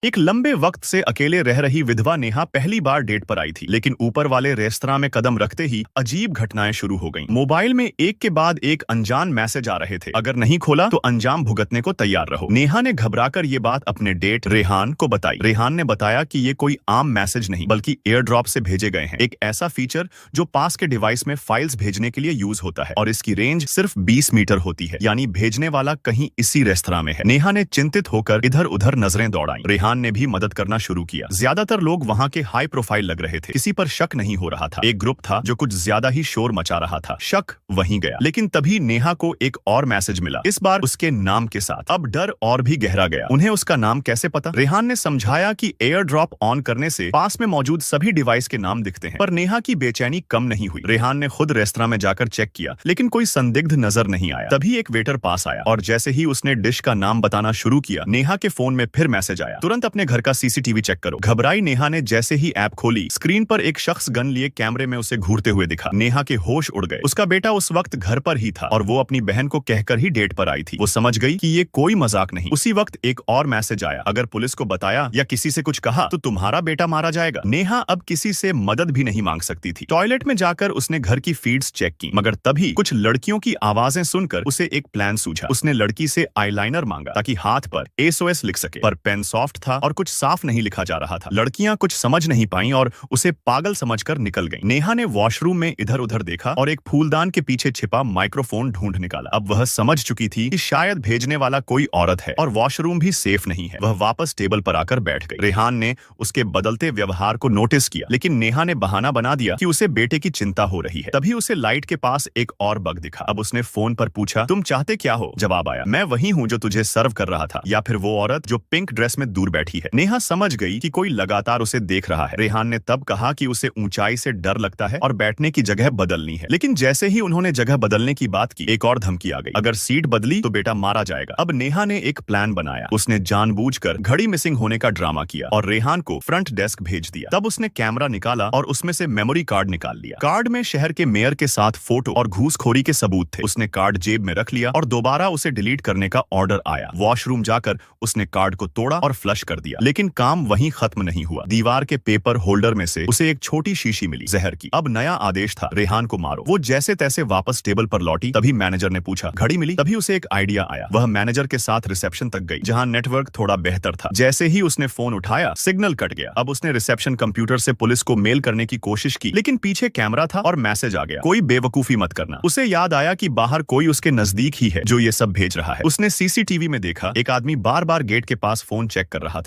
एक लंबे वक्त से अकेले रह रही विधवा नेहा पहली बार डेट पर आई थी, लेकिन ऊपर वाले रेस्तरां में कदम रखते ही अजीब घटनाएं शुरू हो गईं। मोबाइल में एक के बाद एक अनजान मैसेज आ रहे थे। अगर नहीं खोला तो अंजाम भुगतने को तैयार रहो। नेहा ने घबराकर ये बात अपने डेट रेहान को बताई। रेहान ने बताया कि ये कोई आम मैसेज नहीं बल्कि एयर ड्रॉप से भेजे गए हैं, एक ऐसा फीचर जो पास के डिवाइस में फाइल्स भेजने के लिए यूज होता है और इसकी रेंज सिर्फ 20 मीटर होती है, यानी भेजने वाला कहीं इसी रेस्तरां में है। नेहा ने चिंतित होकर इधर उधर नजरें दौड़ाई। रेहान ने भी मदद करना शुरू किया। ज्यादातर लोग वहां के हाई प्रोफाइल लग रहे थे, किसी पर शक नहीं हो रहा था। एक ग्रुप था जो कुछ ज्यादा ही शोर मचा रहा था। शक वहीं गया, लेकिन तभी नेहा को एक और मैसेज मिला, इस बार उसके नाम के साथ। अब डर और भी गहरा गया। उन्हें उसका नाम कैसे पता? रेहान ने समझाया कि एयर ड्रॉप ऑन करने से पास में मौजूद सभी डिवाइस के नाम दिखते हैं। पर नेहा की बेचैनी कम नहीं हुई। रेहान ने खुद रेस्तरां में जाकर चेक किया, लेकिन कोई संदिग्ध नजर नहीं आया। तभी एक वेटर पास आया और जैसे ही उसने डिश का नाम बताना शुरू किया, नेहा के फोन में फिर मैसेज आया, तुरंत अपने घर का सीसीटीवी चेक करो। घबराई नेहा ने जैसे ही ऐप खोली, स्क्रीन पर एक शख्स गन लिए कैमरे में उसे घूरते हुए दिखा। नेहा के होश उड़ गए। उसका बेटा उस वक्त घर पर ही था और वो अपनी बहन को कहकर ही डेट पर आई थी। वो समझ गई कि ये कोई मजाक नहीं। उसी वक्त एक और मैसेज आया, अगर पुलिस को बताया या किसी से कुछ कहा तो तुम्हारा बेटा मारा जाएगा। नेहा अब किसी से मदद भी नहीं मांग सकती थी। टॉयलेट में जाकर उसने घर की फीड्स चेक की, मगर तभी कुछ लड़कियों की आवाजें सुनकर उसे एक प्लान सूझा। उसने लड़की से आईलाइनर मांगा ताकि हाथ पर SOS लिख सके, पर पेन सॉफ्ट था और कुछ साफ नहीं लिखा जा रहा था। लड़कियां कुछ समझ नहीं पाईं और उसे पागल समझकर निकल गईं। नेहा ने वॉशरूम में इधर उधर देखा और एक फूलदान के पीछे छिपा माइक्रोफोन ढूंढ निकाला। अब वह समझ चुकी थी कि शायद भेजने वाला कोई औरत है और वॉशरूम भी सेफ नहीं है। वह वापस टेबल पर आकर बैठ गई। रेहान ने उसके बदलते व्यवहार को नोटिस किया, लेकिन नेहा ने बहाना बना दिया कि उसे बेटे की चिंता हो रही है। तभी उसे लाइट के पास एक और बग दिखा। अब उसने फोन पर पूछा, तुम चाहते क्या हो? जवाब आया, मैं वही हूँ जो तुझे सर्व कर रहा था, या फिर वो औरत जो पिंक ड्रेस में दूर बैठी है। नेहा समझ गई कि कोई लगातार उसे देख रहा है। रेहान ने तब कहा कि उसे ऊंचाई से डर लगता है और बैठने की जगह बदलनी है, लेकिन जैसे ही उन्होंने जगह बदलने की बात की, एक और धमकी आ गई, अगर सीट बदली तो बेटा मारा जाएगा। अब नेहा ने एक प्लान बनाया। उसने जानबूझकर घड़ी मिसिंग होने का ड्रामा किया और रेहान को फ्रंट डेस्क भेज दिया। तब उसने कैमरा निकाला और उसमें से मेमोरी कार्ड निकाल लिया। कार्ड में शहर के मेयर के साथ फोटो और घूसखोरी के सबूत थे। उसने कार्ड जेब में रख लिया और दोबारा उसे डिलीट करने का ऑर्डर आया। वॉशरूम जाकर उसने कार्ड को तोड़ा और फ्लश कर दिया, लेकिन काम वहीं खत्म नहीं हुआ। दीवार के पेपर होल्डर में से उसे एक छोटी शीशी मिली, जहर की। अब नया आदेश था, रेहान को मारो। वो जैसे तैसे वापस टेबल पर लौटी। तभी मैनेजर ने पूछा, घड़ी मिली? तभी उसे एक आइडिया आया। वह मैनेजर के साथ रिसेप्शन तक गई, जहां नेटवर्क थोड़ा बेहतर था। जैसे ही उसने फोन उठाया, सिग्नल कट गया। अब उसने रिसेप्शन कंप्यूटर से पुलिस को मेल करने की कोशिश की, लेकिन पीछे कैमरा था और मैसेज आ गया, कोई बेवकूफी मत करना। उसे याद आया कि बाहर कोई उसके नजदीक ही है जो ये सब भेज रहा है। उसने CCTV में देखा, एक आदमी बार बार गेट के पास फोन चेक कर रहा